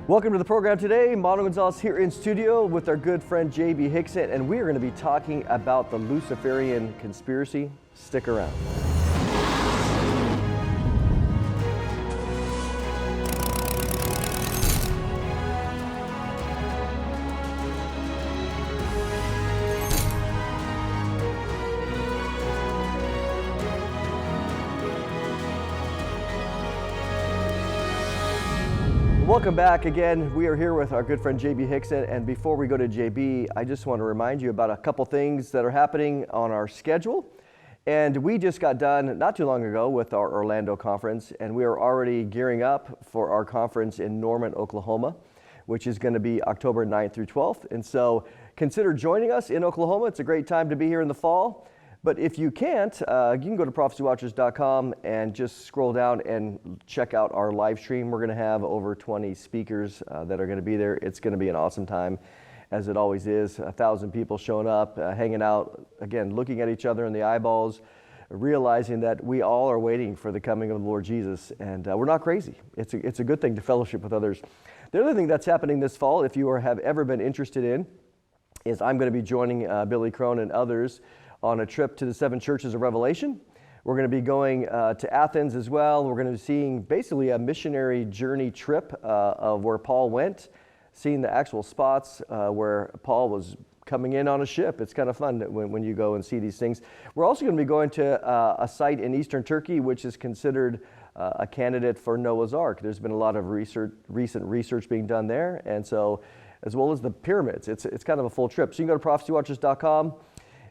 Welcome to the program today. Mondo Gonzales here in studio with our good friend JB Hixson, and we are going to be talking about the Luciferian conspiracy. Stick around. Welcome back again. We are here with our good friend JB Hixson, and before we go to JB, I just want to remind you about a couple things that are happening on our schedule. And we just got done not too long ago with our Orlando conference, and we are already gearing up for our conference in Norman, Oklahoma, which is going to be October 9th through 12th. And so consider joining us in Oklahoma. It's a great time to be here in the fall. But if you can't, you can go to prophecywatchers.com and just scroll down and check out our live stream. We're going to have over 20 speakers that are going to be there. It's going to be an awesome time, as it always is. 1,000 people showing up, hanging out, again, looking at each other in the eyeballs, realizing that we all are waiting for the coming of the Lord Jesus, and we're not crazy. It's a good thing to fellowship with others. The other thing that's happening this fall, if you have ever been interested in, is I'm going to be joining Billy Crone and others on a trip to the 7 churches of Revelation. We're going to be going to Athens as well. We're going to be seeing basically a missionary journey trip of where Paul went, seeing the actual spots where Paul was coming in on a ship. It's kind of fun when you go and see these things. We're also going to be going to a site in eastern Turkey, which is considered a candidate for Noah's Ark. There's been a lot of recent research being done there, and so, as well as the pyramids. It's kind of a full trip. So you can go to prophecywatchers.com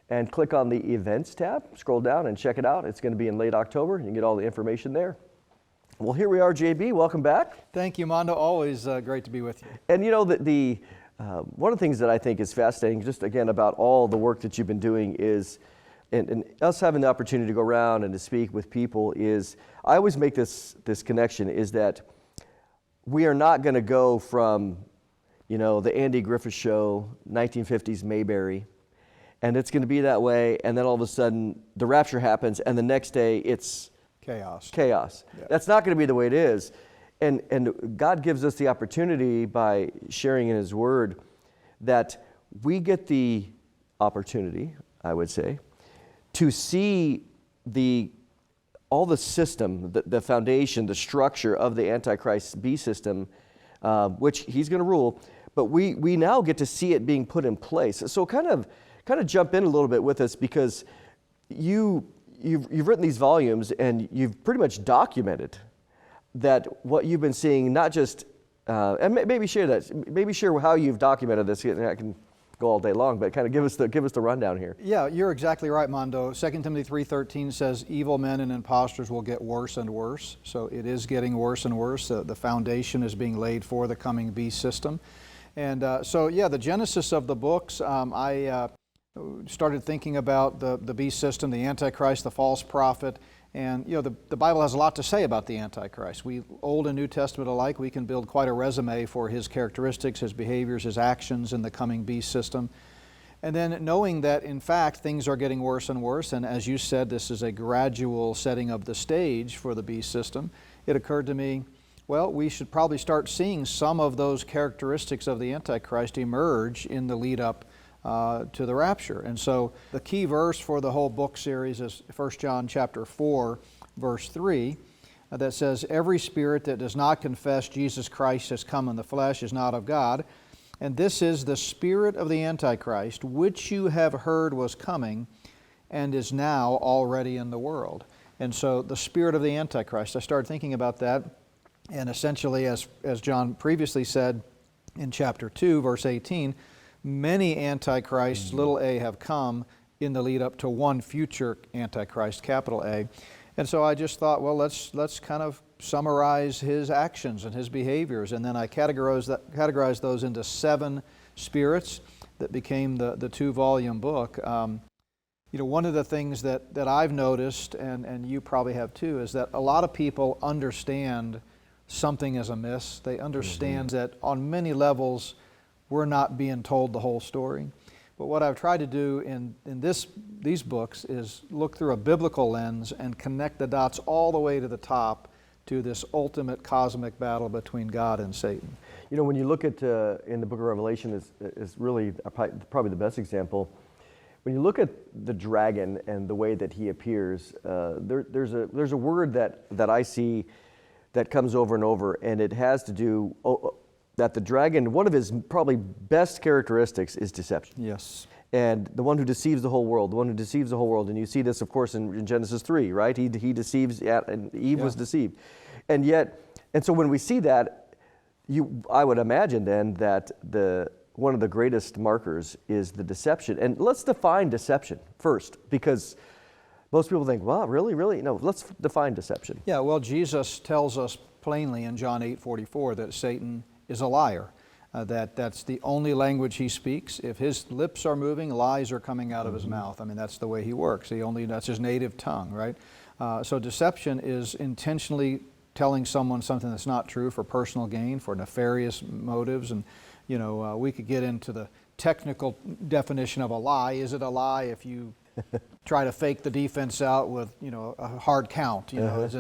and click on the events tab, scroll down and check it out. It's going to be in late October. You can get all the information there. Well, here we are, JB. Welcome back. Thank you, Mondo. Always great to be with you. And you know, one of the things that I think is fascinating, just again about all the work that you've been doing is, and us having the opportunity to go around and to speak with people is, I always make this connection, is that we are not going to go from, you know, the Andy Griffith Show, 1950s Mayberry, and it's going to be that way, and then all of a sudden the rapture happens, and the next day it's chaos. Yeah. That's not going to be the way it is. And God gives us the opportunity by sharing in His Word that we get the opportunity, I would say, to see all the system, the foundation, the structure of the Antichrist beast system, which he's going to rule, but we now get to see it being put in place. So kind of jump in a little bit with us, because you've written these volumes and you've pretty much documented that what you've been seeing, not just, and maybe share how you've documented this. I can go all day long, but kind of give us the rundown here. Yeah, you're exactly right, Mondo. 2 Timothy 3:13 says evil men and impostors will get worse and worse. So it is getting worse and worse. The foundation is being laid for the coming beast system. And the genesis of the books, I started thinking about the beast system, the Antichrist, the false prophet, and the Bible has a lot to say about the Antichrist. Old and New Testament alike, we can build quite a resume for his characteristics, his behaviors, his actions in the coming beast system. And then knowing that in fact things are getting worse and worse, and as you said, this is a gradual setting of the stage for the beast system, it occurred to me, well, we should probably start seeing some of those characteristics of the Antichrist emerge in the lead up to the rapture. And so the key verse for the whole book series is 1 John chapter 4, verse 3, that says, "Every spirit that does not confess Jesus Christ has come in the flesh is not of God. And this is the spirit of the Antichrist, which you have heard was coming and is now already in the world." And so the spirit of the Antichrist, I started thinking about that. And essentially, as John previously said in chapter 2, verse 18, many antichrists, little a, have come in the lead up to one future Antichrist, capital A. And so I just thought, well, let's kind of summarize his actions and his behaviors. And then I categorized those into 7 spirits that became the 2-volume book. One of the things that I've noticed, and you probably have too, is that a lot of people understand something is amiss. They understand that on many levels we're not being told the whole story. But what I've tried to do in these books is look through a biblical lens and connect the dots all the way to the top to this ultimate cosmic battle between God and Satan. You know, when you look at in the book of Revelation is really probably the best example. When you look at the dragon and the way that he appears, there's a word that I see that comes over and over, and it has to do that the dragon, one of his probably best characteristics is deception. Yes. And the one who deceives the whole world, and you see this, of course, in Genesis 3, right? He deceives, and Eve was deceived. And so when we see that, I would imagine then that one of the greatest markers is the deception. And let's define deception first, because most people think, well, really? No, let's define deception. Yeah, well, Jesus tells us plainly in John 8:44 that Satan is a liar. That's the only language he speaks. If his lips are moving, lies are coming out of his mouth. I mean, that's the way he works. That's his native tongue, right? So deception is intentionally telling someone something that's not true for personal gain, for nefarious motives. And, we could get into the technical definition of a lie. Is it a lie if you try to fake the defense out with, a hard count? Is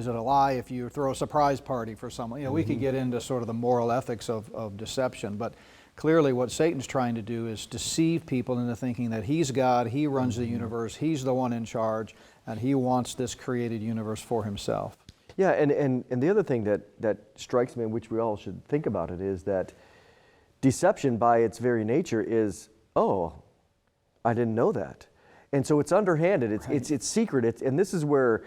it a lie if you throw a surprise party for someone? We could get into sort of the moral ethics of deception, but clearly what Satan's trying to do is deceive people into thinking that he's God, he runs the universe, he's the one in charge, and he wants this created universe for himself. Yeah, and the other thing that strikes me, which we all should think about it, is that deception by its very nature is, oh, I didn't know that. And so it's underhanded, it's secret, and this is where,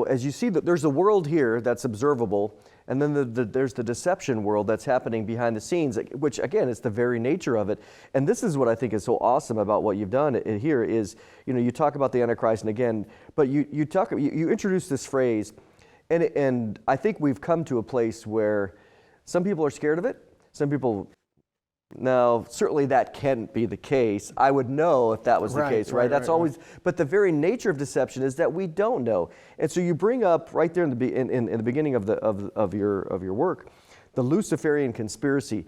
as you see, that there's a world here that's observable, and then there's the deception world that's happening behind the scenes, which again, is the very nature of it. And this is what I think is so awesome about what you've done here is, you talk about the Antichrist, and again, but you introduce this phrase, and I think we've come to a place where some people are scared of it, some people. Now, certainly that can't be the case. I would know if that was the case, right? That's always. But the very nature of deception is that we don't know, and so you bring up right there in the beginning of your work, the Luciferian conspiracy.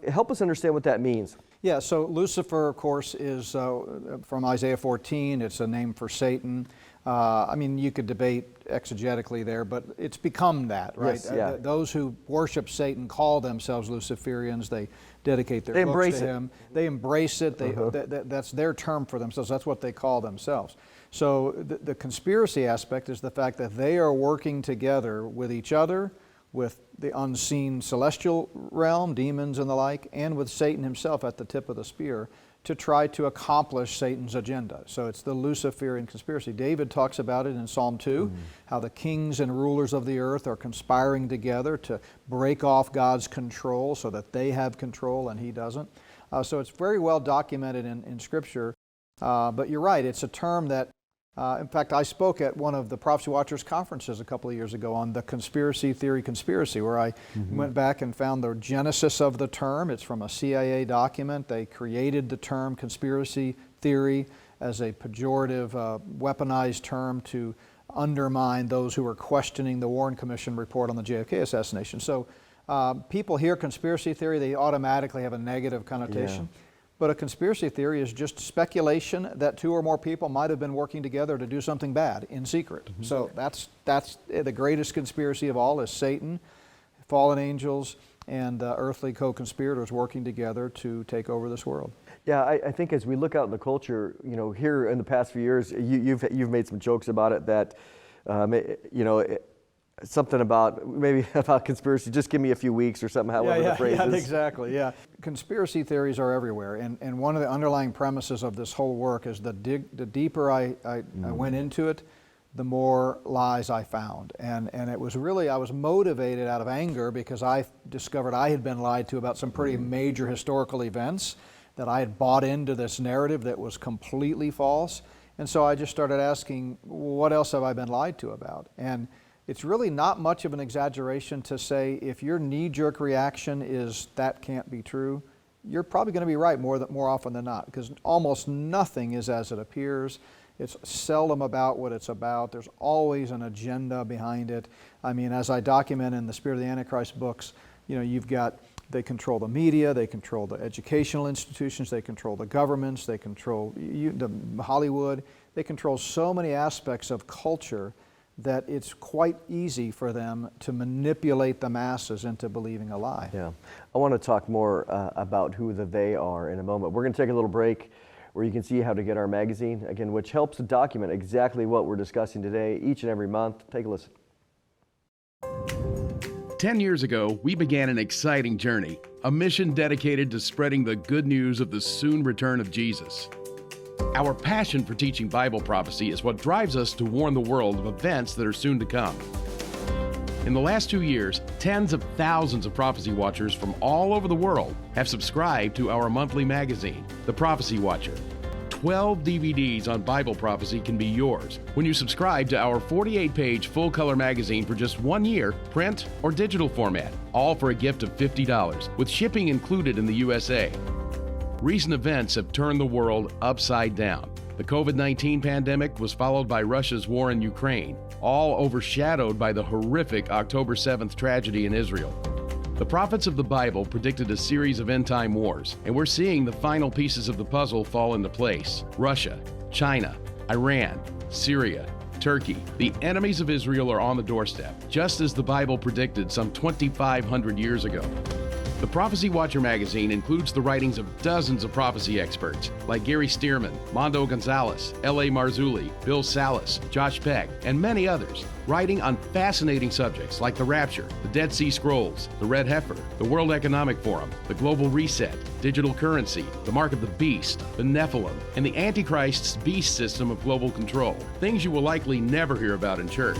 Help us understand what that means. Yeah. So Lucifer, of course, is from Isaiah 14. It's a name for Satan. You could debate exegetically there, but it's become that, right? Yes, yeah. Those who worship Satan call themselves Luciferians. They dedicate their books to him. They embrace it. That's their term for themselves. That's what they call themselves. So the conspiracy aspect is the fact that they are working together with each other, with the unseen celestial realm, demons and the like, and with Satan himself at the tip of the spear, to try to accomplish Satan's agenda. So it's the Luciferian conspiracy. David talks about it in Psalm 2, how the kings and rulers of the earth are conspiring together to break off God's control so that they have control and he doesn't. So it's very well documented in Scripture. But you're right, it's a term that, in fact, I spoke at one of the Prophecy Watchers conferences a couple of years ago on the conspiracy theory conspiracy, where I went back and found the genesis of the term. It's from a CIA document. They created the term conspiracy theory as a pejorative, weaponized term to undermine those who were questioning the Warren Commission report on the JFK assassination. So people hear conspiracy theory, they automatically have a negative connotation. Yeah. But a conspiracy theory is just speculation that two or more people might have been working together to do something bad in secret. So that's the greatest conspiracy of all, is Satan, fallen angels, and earthly co-conspirators working together to take over this world. Yeah, I think as we look out in the culture, here in the past few years, you've made some jokes about it that, something about conspiracy, just give me a few weeks or something, however the phrase is. Exactly, yeah. Conspiracy theories are everywhere, and one of the underlying premises of this whole work is the deeper I went into it, the more lies I found. And it was really, I was motivated out of anger because I discovered I had been lied to about some pretty major historical events, that I had bought into this narrative that was completely false. And so I just started asking, what else have I been lied to about? And it's really not much of an exaggeration to say if your knee-jerk reaction is that can't be true, you're probably going to be right more often than not, because almost nothing is as it appears. It's seldom about what it's about. There's always an agenda behind it. As I document in the Spirit of the Antichrist books, you've got, they control the media, they control the educational institutions, they control the governments, they control the Hollywood, they control so many aspects of culture that it's quite easy for them to manipulate the masses into believing a lie. Yeah. I want to talk more about who the they are in a moment. We're going to take a little break where you can see how to get our magazine, again, which helps to document exactly what we're discussing today each and every month. Take a listen. 10 years ago, we began an exciting journey, a mission dedicated to spreading the good news of the soon return of Jesus. Our passion for teaching Bible prophecy is what drives us to warn the world of events that are soon to come. In the last 2 years, tens of thousands of prophecy watchers from all over the world have subscribed to our monthly magazine, The Prophecy Watcher. 12 DVDs on Bible prophecy can be yours when you subscribe to our 48-page full-color magazine for just 1 year, print or digital format, all for a gift of $50, with shipping included in the USA. Recent events have turned the world upside down. The COVID-19 pandemic was followed by Russia's war in Ukraine, all overshadowed by the horrific October 7th tragedy in Israel. The prophets of the Bible predicted a series of end-time wars, and we're seeing the final pieces of the puzzle fall into place. Russia, China, Iran, Syria, Turkey. The enemies of Israel are on the doorstep, just as the Bible predicted some 2,500 years ago. The Prophecy Watcher magazine includes the writings of dozens of prophecy experts like Gary Stearman, Mondo Gonzales, L.A. Marzulli, Bill Salus, Josh Peck, and many others, writing on fascinating subjects like the Rapture, the Dead Sea Scrolls, the Red Heifer, the World Economic Forum, the Global Reset, digital currency, the Mark of the Beast, the Nephilim, and the Antichrist's beast system of global control, things you will likely never hear about in church.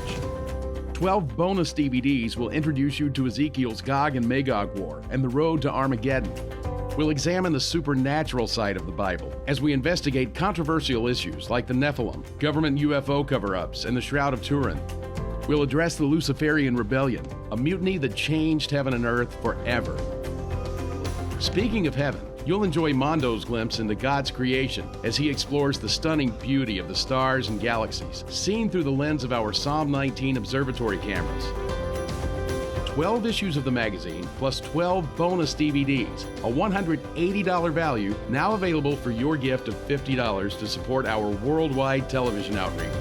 12 bonus DVDs will introduce you to Ezekiel's Gog and Magog war and the road to Armageddon. We'll examine the supernatural side of the Bible as we investigate controversial issues like the Nephilim, government UFO cover-ups, and the Shroud of Turin. We'll address the Luciferian rebellion, a mutiny that changed heaven and earth forever. Speaking of heaven, you'll enjoy Mondo's glimpse into God's creation as he explores the stunning beauty of the stars and galaxies, seen through the lens of our Psalm 19 observatory cameras. 12 issues of the magazine, plus 12 bonus DVDs, a $180 value, now available for your gift of $50 to support our worldwide television outreach.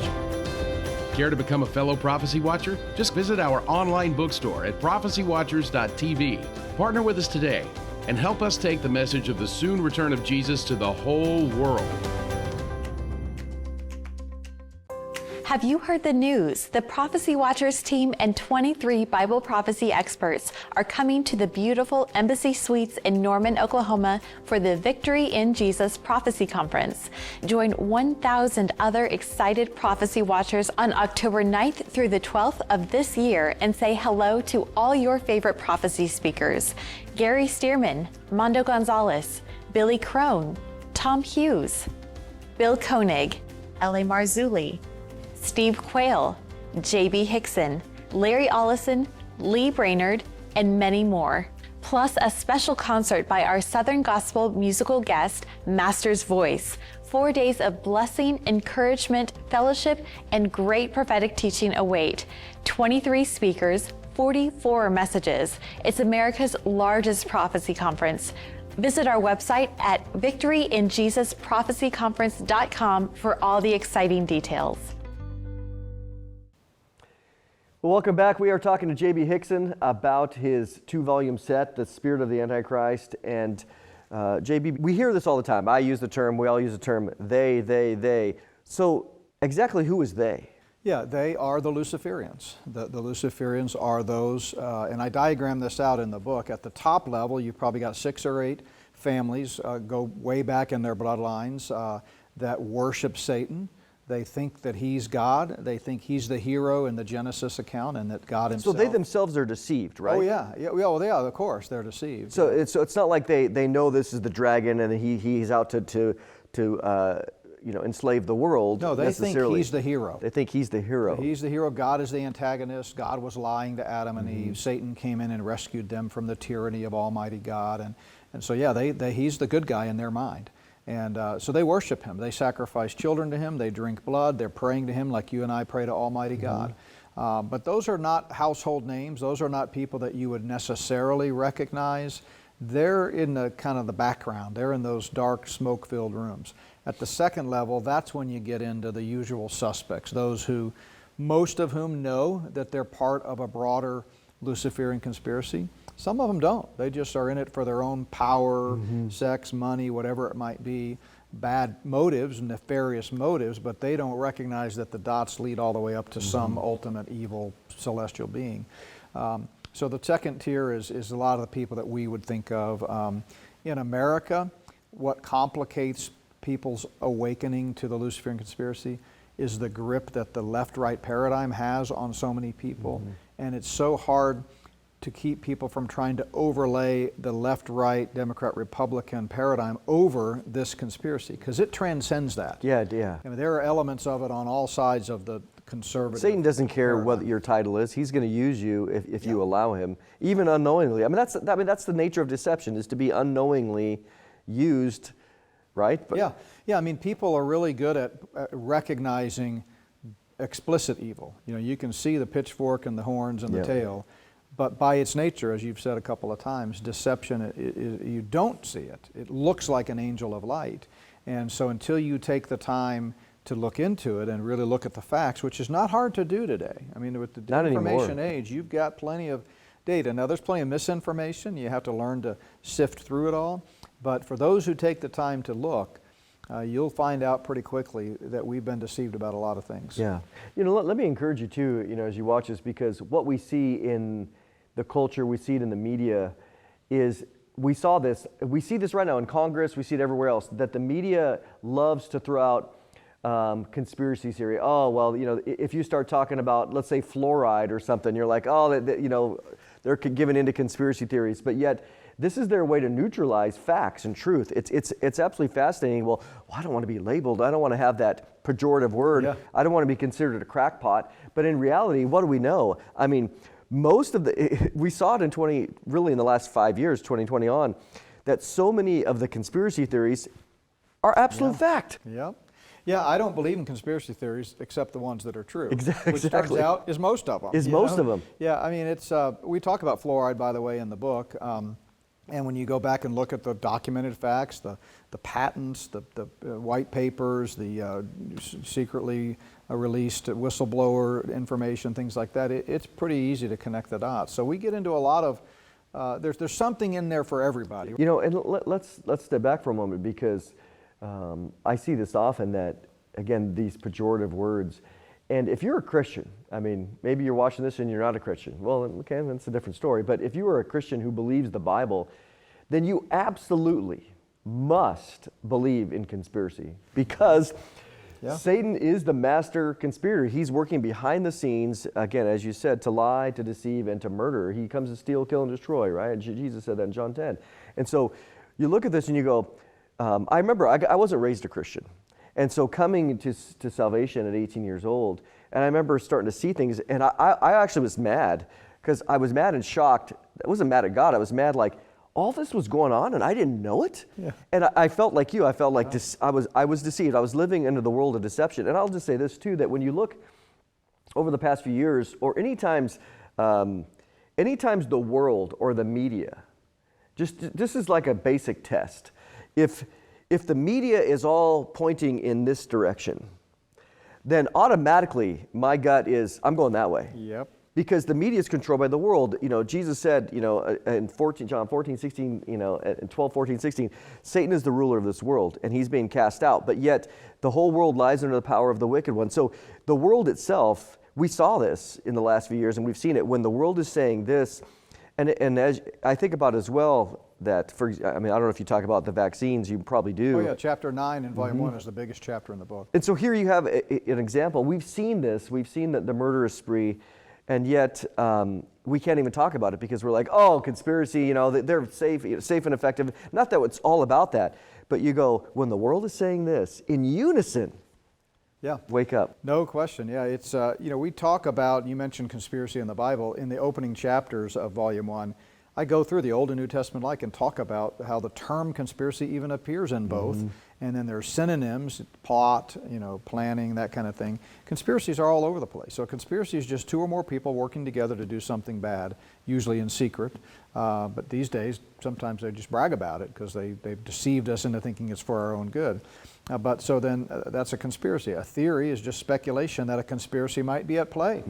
Care to become a fellow Prophecy Watcher? Just visit our online bookstore at prophecywatchers.tv. Partner with us today and help us take the message of the soon return of Jesus to the whole world. Have you heard the news? The Prophecy Watchers team and 23 Bible prophecy experts are coming to the beautiful Embassy Suites in Norman, Oklahoma for the Victory in Jesus Prophecy Conference. Join 1,000 other excited Prophecy Watchers on October 9th through the 12th of this year and say hello to all your favorite prophecy speakers. Gary Stearman, Mondo Gonzales, Billy Crone, Tom Hughes, Bill Koenig, L.A. Marzulli, Steve Quayle, J.B. Hixson, Larry Ollison, Lee Brainerd, and many more. Plus a special concert by our Southern Gospel musical guest, Master's Voice. 4 days of blessing, encouragement, fellowship, and great prophetic teaching await. 23 speakers, 44 messages. It's America's largest prophecy conference. Visit our website at victoryinjesusprophecyconference.com for all the exciting details. Well, welcome back. We are talking to J.B. Hixson about his 2-volume set, The Spirit of the Antichrist. And J.B., we hear this all the time. I use the term, we all use the term, they. So exactly who is they? Yeah, they are the Luciferians. The Luciferians are those, and I diagram this out in the book. At the top level, you've probably got 6 or 8 families, go way back in their bloodlines, that worship Satan. They think that he's God. They think he's the hero in the Genesis account and that God himself. So they themselves are deceived, right? Oh, yeah. Well, they are, of course, they're deceived. So it's not like they know this is the dragon and he's out to enslave the world. No, they think he's the hero. They think he's the hero. He's the hero. God is the antagonist. God was lying to Adam and Eve. Satan came in and rescued them from the tyranny of Almighty God. And so, yeah, he's the good guy in their mind. And so they worship him. They sacrifice children to him. They drink blood. They're praying to him like you and I pray to Almighty God. But those are not household names. Those are not people that you would necessarily recognize. They're in the kind of the background. They're in those dark, smoke-filled rooms. At the second level, that's when you get into the usual suspects, those who most of whom know that they're part of a broader Luciferian conspiracy. Some of them don't. They just are in it for their own power, sex, money, whatever it might be, bad motives, nefarious motives, but they don't recognize that the dots lead all the way up to some ultimate evil celestial being. So the second tier is a lot of the people that we would think of. In America, what complicates people's awakening to the Luciferian conspiracy is the grip that the left-right paradigm has on so many people. And it's so hard to keep people from trying to overlay the left-right Democrat-Republican paradigm over this conspiracy, because it transcends that. Yeah. I mean, there are elements of it on all sides of the conservative Satan doesn't care paradigm. what your title is. He's going to use you if you allow him, even unknowingly. I mean, that's the nature of deception, is to be unknowingly used, right? But yeah. I mean, people are really good at recognizing explicit evil. You know, you can see the pitchfork and the horns and the tail, but by its nature, as you've said a couple of times, deception, you don't see it. It looks like an angel of light. And so until you take the time to look into it and really look at the facts, which is not hard to do today. I mean, with the information age, you've got plenty of data. Now, there's plenty of misinformation. You have to learn to sift through it all. But for those who take the time to look, you'll find out pretty quickly that we've been deceived about a lot of things. Yeah. You know, let me encourage you too, you know, as you watch this, because what we see in the culture, we see it in the media, is we see this right now in Congress, we see it everywhere else, that the media loves to throw out conspiracy theory. Oh, well, you know, if you start talking about, let's say, fluoride or something, you're like, oh, you know, they're giving into conspiracy theories. But yet, this is their way to neutralize facts and truth. It's absolutely fascinating. Well, I don't want to be labeled. I don't want to have that pejorative word. Yeah. I don't want to be considered a crackpot. But in reality, what do we know? I mean, most of we saw it in the last 5 years, 2020 on, that so many of the conspiracy theories are absolute fact. Yep. Yeah, I don't believe in conspiracy theories except the ones that are true. Exactly. Which turns out is most of them. Most of them. Yeah, I mean, it's we talk about fluoride, by the way, in the book. And when you go back and look at the documented facts, the patents, the white papers, the secretly released whistleblower information, things like that, it's pretty easy to connect the dots. So we get into a lot of, there's something in there for everybody. You know, and let's step back for a moment, because I see this often, that, again, these pejorative words. And if you're a Christian, I mean, maybe you're watching this and you're not a Christian. Well, okay, that's a different story. But if you are a Christian who believes the Bible, then you absolutely must believe in conspiracy, because Satan is the master conspirator. He's working behind the scenes, again, as you said, to lie, to deceive, and to murder. He comes to steal, kill, and destroy, right? Jesus said that in John 10. And so you look at this and you go, I remember I wasn't raised a Christian. And so coming to salvation at 18 years old, and I remember starting to see things, and I actually was mad, because I was mad and shocked. I wasn't mad at God. I was mad like, all this was going on and I didn't know it? Yeah. And I felt like you. I felt like I was deceived. I was living into the world of deception. And I'll just say this too, that when you look over the past few years, or any times the world or the media, this is like a basic test. If the media is all pointing in this direction, then automatically my gut is, I'm going that way. Yep. Because the media is controlled by the world. You know, Jesus said, you know, in John 14, 16, you know, in 12, 14, 16, Satan is the ruler of this world, and he's being cast out. But yet, the whole world lies under the power of the wicked one. So the world itself, we saw this in the last few years, and we've seen it. When the world is saying this, and as I think about as well, that, I mean, I don't know if you talk about the vaccines, you probably do. Oh yeah, chapter 9 in volume 1 is the biggest chapter in the book. And so here you have an example. We've seen this. We've seen the murderous spree. And yet, we can't even talk about it, because we're like, oh, conspiracy, you know, they're safe and effective. Not that it's all about that, but you go, when the world is saying this, in unison, wake up. No question, yeah. It's, you know, we talk about, you mentioned conspiracy in the Bible, in the opening chapters of volume 1, I go through the Old and New Testament and talk about how the term conspiracy even appears in both, And then there's synonyms, plot, planning, that kind of thing. Conspiracies are all over the place. So a conspiracy is just two or more people working together to do something bad, usually in secret. But these days, sometimes they just brag about it because they've deceived us into thinking it's for our own good. That's a conspiracy. A theory is just speculation that a conspiracy might be at play.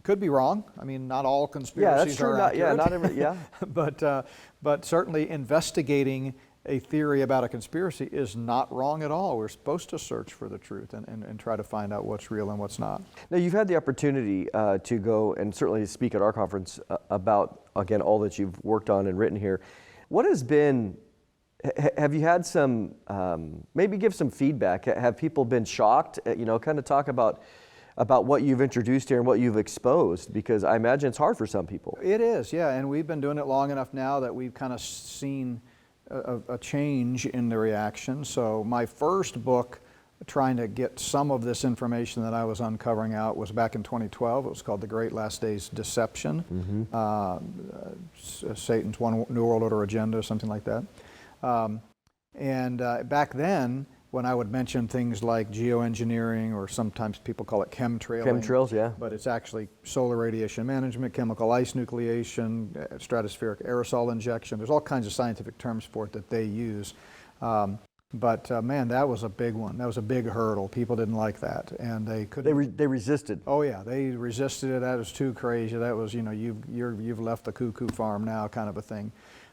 Could be wrong. I mean, not all conspiracies are accurate. Not every, but certainly investigating a theory about a conspiracy is not wrong at all. We're supposed to search for the truth and try to find out what's real and what's not. Now, you've had the opportunity to go and certainly speak at our conference about, again, all that you've worked on and written here. What has been, have you had some, maybe give some feedback? Have people been shocked? Kind of talk about what you've introduced here and what you've exposed, because I imagine it's hard for some people. It is, yeah, and we've been doing it long enough now that we've kind of seen a change in the reaction. So my first book, trying to get some of this information that I was uncovering out, was back in 2012. It was called The Great Last Days Deception, Satan's One New World Order Agenda, something like that. Back then, when I would mention things like geoengineering, or sometimes people call it chemtrailing. Chemtrails, yeah. But it's actually solar radiation management, chemical ice nucleation, stratospheric aerosol injection. There's all kinds of scientific terms for it that they use. Man, that was a big one. That was a big hurdle. People didn't like that, and they couldn't. They resisted. Oh yeah, they resisted it. That was too crazy. That was, you've left the cuckoo farm now, kind of a thing.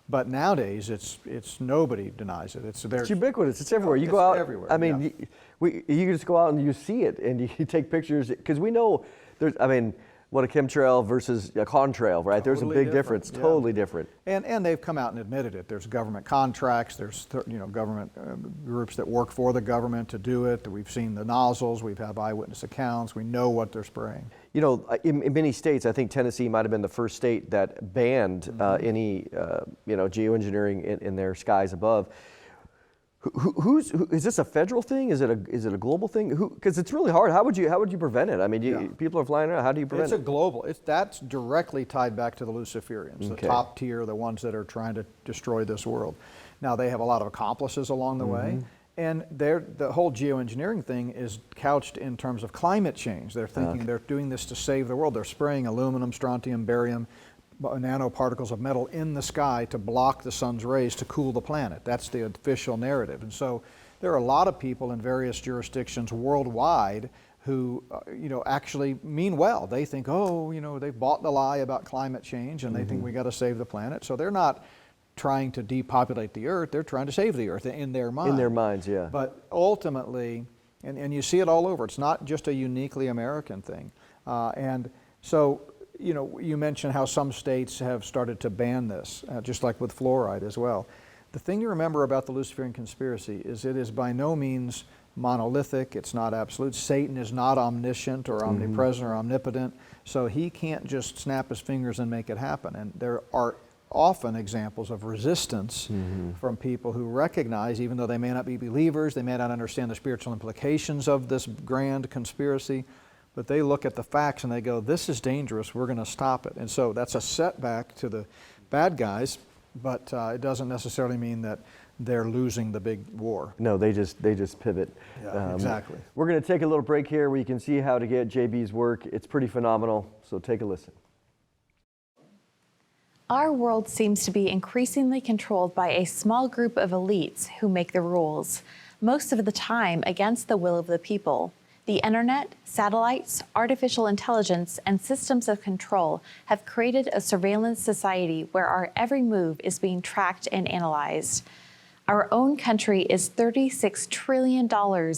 But nowadays, it's nobody denies it. It's ubiquitous. It's everywhere. You go out. Everywhere. I mean, you just go out and you see it, and you take pictures, because we know there's. I mean, what a chemtrail versus a contrail, right? There's a big difference. Yeah. Totally different. And they've come out and admitted it. There's government contracts. There's government groups that work for the government to do it. We've seen the nozzles. We've had eyewitness accounts. We know what they're spraying. In many states, I think Tennessee might have been the first state that banned any geoengineering in their skies above. Is this a federal thing? Is it a global thing? Because it's really hard. How would you prevent it? I mean, people are flying around. How do you prevent it? It's a global. That's directly tied back to the Luciferians, the top tier, the ones that are trying to destroy this world. Now, they have a lot of accomplices along the way, and the whole geoengineering thing is couched in terms of climate change. They're thinking they're doing this to save the world. They're spraying aluminum, strontium, barium, nanoparticles of metal in the sky to block the sun's rays to cool the planet. That's the official narrative. And so there are a lot of people in various jurisdictions worldwide who actually mean well. They think, they've bought the lie about climate change, and they think we got to save the planet. So they're not trying to depopulate the earth. They're trying to save the earth in their mind. In their minds, yeah. But ultimately, and you see it all over, it's not just a uniquely American thing. And so you mentioned how some states have started to ban this, just like with fluoride as well. The thing to remember about the Luciferian conspiracy is it is by no means monolithic. It's not absolute. Satan is not omniscient or omnipresent or omnipotent, so he can't just snap his fingers and make it happen. And there are often examples of resistance from people who recognize, even though they may not be believers, they may not understand the spiritual implications of this grand conspiracy, but they look at the facts and they go, this is dangerous, we're going to stop it. And so that's a setback to the bad guys, but it doesn't necessarily mean that they're losing the big war. No, they just pivot. Yeah, exactly. We're going to take a little break here where you can see how to get JB's work. It's pretty phenomenal, so take a listen. Our world seems to be increasingly controlled by a small group of elites who make the rules, most of the time against the will of the people. The internet, satellites, artificial intelligence, and systems of control have created a surveillance society where our every move is being tracked and analyzed. Our own country is $36 trillion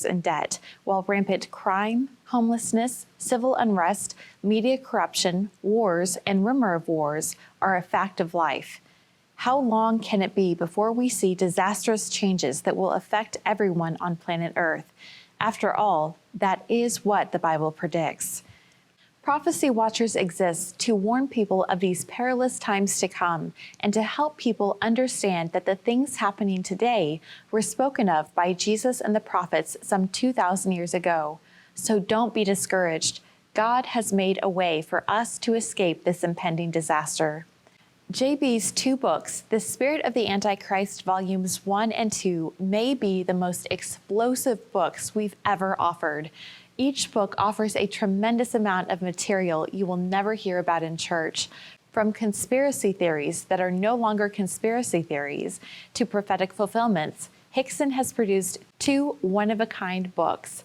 in debt, while rampant crime, homelessness, civil unrest, media corruption, wars, and rumor of wars are a fact of life. How long can it be before we see disastrous changes that will affect everyone on planet Earth? After all, that is what the Bible predicts. Prophecy Watchers exist to warn people of these perilous times to come and to help people understand that the things happening today were spoken of by Jesus and the prophets some 2,000 years ago. So don't be discouraged. God has made a way for us to escape this impending disaster. JB's two books, The Spirit of the Antichrist Volumes 1 and 2, may be the most explosive books we've ever offered. Each book offers a tremendous amount of material you will never hear about in church. From conspiracy theories that are no longer conspiracy theories to prophetic fulfillments, Hixson has produced two one-of-a-kind books.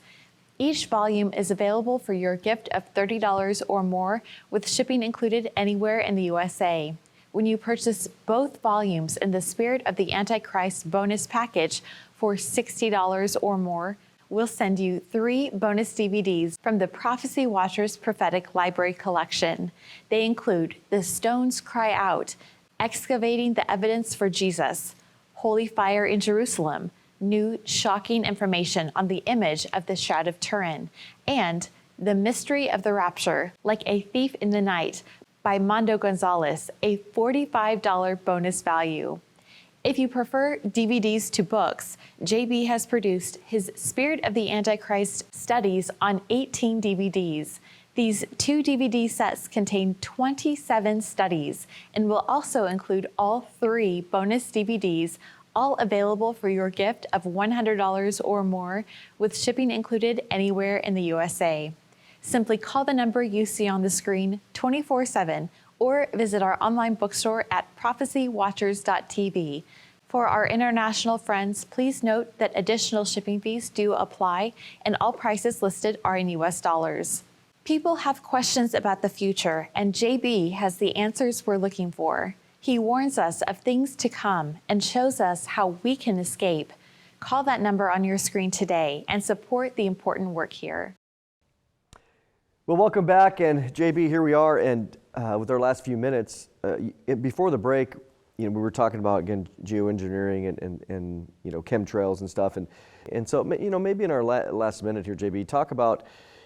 Each volume is available for your gift of $30 or more, with shipping included anywhere in the USA. When you purchase both volumes in the Spirit of the Antichrist bonus package for $60 or more, we'll send you 3 bonus DVDs from the Prophecy Watchers Prophetic Library Collection. They include The Stones Cry Out, Excavating the Evidence for Jesus, Holy Fire in Jerusalem, New Shocking Information on the Image of the Shroud of Turin, and The Mystery of the Rapture, Like a Thief in the Night, by Mondo Gonzales, a $45 bonus value. If you prefer DVDs to books, JB has produced his Spirit of the Antichrist studies on 18 DVDs. These 2 DVD sets contain 27 studies and will also include all 3 bonus DVDs, all available for your gift of $100 or more, with shipping included anywhere in the USA. Simply call the number you see on the screen 24/7 or visit our online bookstore at prophecywatchers.tv. For our international friends, please note that additional shipping fees do apply and all prices listed are in US dollars. People have questions about the future, and JB has the answers we're looking for. He warns us of things to come and shows us how we can escape. Call that number on your screen today and support the important work here. Well, welcome back, and JB, here we are, and with our last few minutes, before the break, we were talking about, again, geoengineering and chemtrails and stuff, and so, maybe in our last minute here, JB, talk about,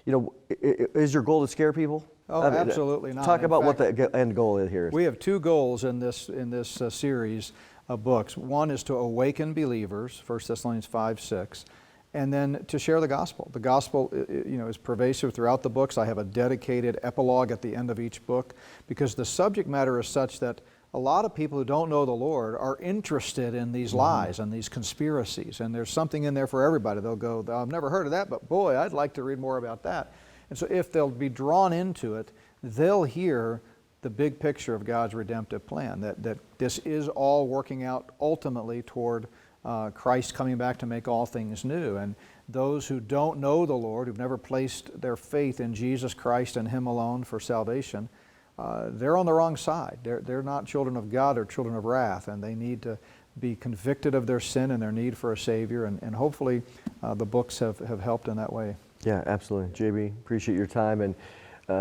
is your goal to scare people? Oh, absolutely not. Talk In about fact, what the end goal is here. We have 2 goals in this series of books. One is to awaken believers, 1 Thessalonians 5:6, and then to share the gospel. The gospel, is pervasive throughout the books. I have a dedicated epilogue at the end of each book because the subject matter is such that a lot of people who don't know the Lord are interested in these lies and these conspiracies, and there's something in there for everybody. They'll go, I've never heard of that, but boy, I'd like to read more about that. And so if they'll be drawn into it, they'll hear the big picture of God's redemptive plan, that this is all working out ultimately toward Christ coming back to make all things new. And those who don't know the Lord, who've never placed their faith in Jesus Christ and Him alone for salvation, they're on the wrong side. They're not children of God, they're children of wrath, and they need to be convicted of their sin and their need for a Savior, and hopefully the books have helped in that way. Yeah, absolutely. JB, appreciate your time, and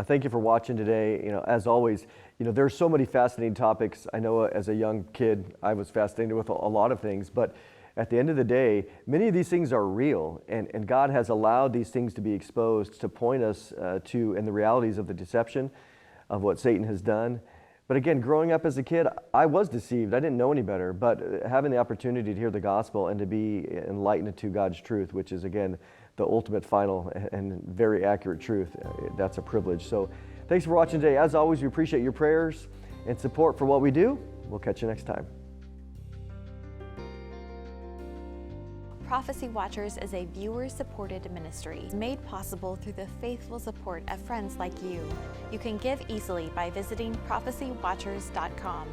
thank you for watching today. As always, there's so many fascinating topics. I know as a young kid, I was fascinated with a lot of things, but at the end of the day, many of these things are real, and God has allowed these things to be exposed to point us to the realities of the deception of what Satan has done. But again, growing up as a kid, I was deceived. I didn't know any better, but having the opportunity to hear the gospel and to be enlightened to God's truth, which is, again, the ultimate, final, and very accurate truth, that's a privilege. So thanks for watching today. As always, we appreciate your prayers and support for what we do. We'll catch you next time. Prophecy Watchers is a viewer-supported ministry made possible through the faithful support of friends like you. You can give easily by visiting prophecywatchers.com.